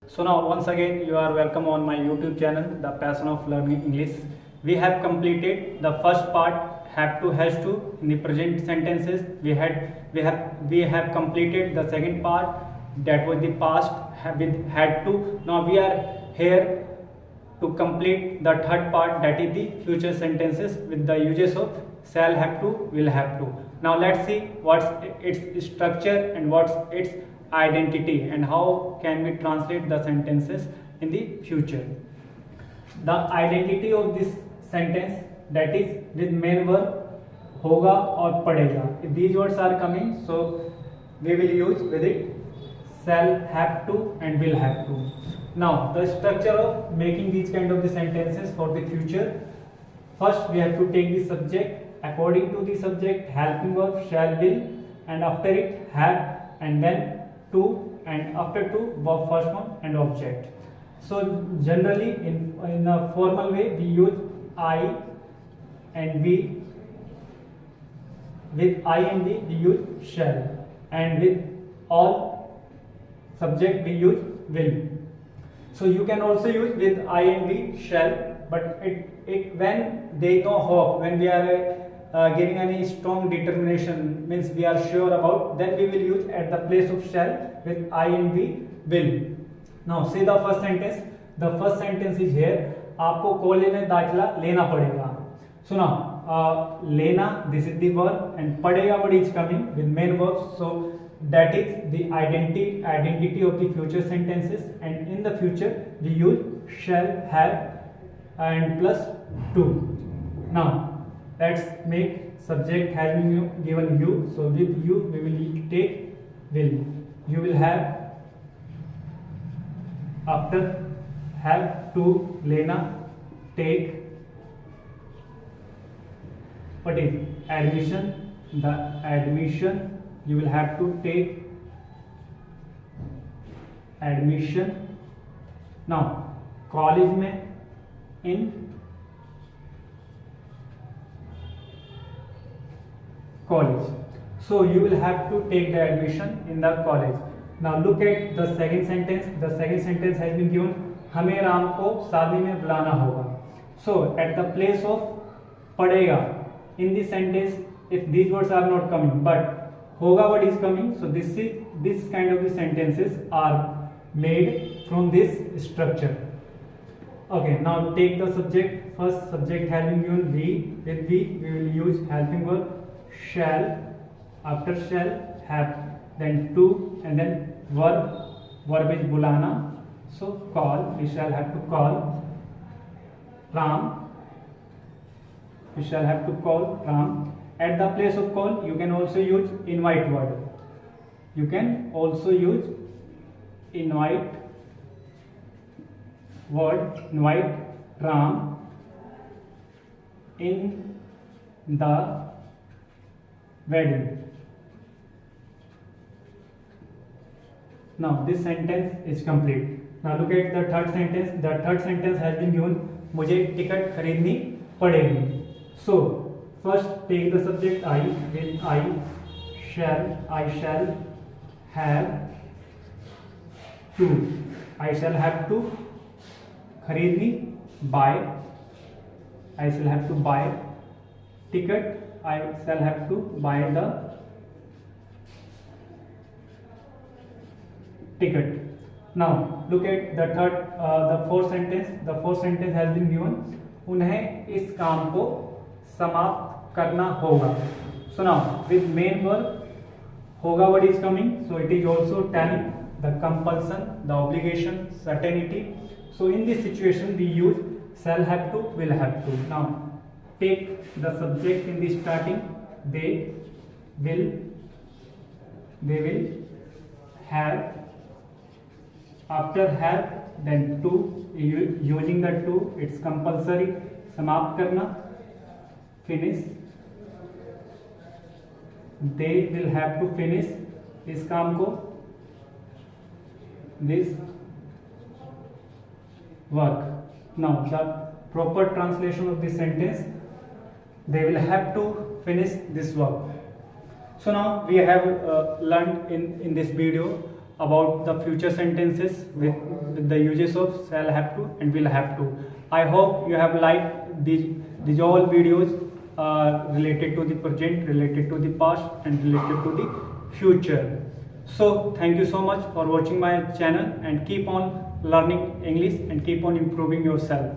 So now once again you are welcome on my YouTube channel, The Passion of Learning English. We have completed the first part, have to, has to in the present sentences. We have completed the second part, that was the past with had to. Now we are here to complete the third part, that is the future sentences with the uses of shall have to, will have to. Now let's see what's its structure and what's its identity and how can we translate the sentences in the future. The identity of this sentence, that is with main verb होगा और पड़ेगा. If these words are coming, so we will use with it shall have to and will have to. Now the structure of making these kind of the sentences for the future. First we have to take the subject. According to the subject, helping verb shall, will, and after it have, and then to, and after to verb first one and object. So generally in a formal way we use I and we. With I and we use shall, and with all subject we use will. So you can also use with I and we shall, but it when there is no hope, when we are giving any strong determination, means we are sure about, then we will use at the place of shall with I and we will. Now see the first sentence. The first sentence is here. आपको college में दाखिला लेना पड़ेगा. So now लेना, this is the verb, and पड़ेगा word is coming with main verb. So that is the identity of the future sentences, and in the future we use shall, have, and plus to. Now let's make subject has been given you, so with you we will take will. You will have, after have to, lena, take. What is admission? The admission, you will have to take admission. Now college में in college, so you will have to take the admission in the college. Now look at the second sentence. The second sentence has been given, हमें राम को शादी में बुलाना होगा. So at the place of पड़ेगा, in this sentence, if these words are not coming but hoga word is coming, so this kind of the sentences are made from this structure. Okay, now take the subject. First subject has been given we. With we will use helping verb shall, after shall have, then to, and then verb is bulana, so call, we shall have to call Ram. We shall have to call Ram. At the place of call, you can also use invite word. You can also use invite word, invite Ram in the wedding. Now this sentence is complete. Now look at the third sentence. The third sentence has been given, मुझे ticket खरीदनी पड़ेगी. So first take the subject I. With I shall have to. I shall have to खरीदनी, buy. I shall have to buy ticket. I shall have to buy the ticket. Now look at the fourth sentence. The fourth sentence has been given, उन्हें इस काम को समाप्त करना होगा. So now with main verb होगा word is coming, so it is also telling the compulsion, the obligation, certainty. So in this situation we use shall have to, will have to. Now take the subject in the starting. They will have, after have, then to, using the to, it's compulsory, समाप्त करना, finish. They will have to finish इस काम को, this work. Now the proper translation of this sentence, they will have to finish this work. So now we have learned in this video about the future sentences with the uses of shall have to and will have to. I hope you have liked these all videos related to the present, related to the past, and related to the future. So thank you so much for watching my channel, and keep on learning English and keep on improving yourself.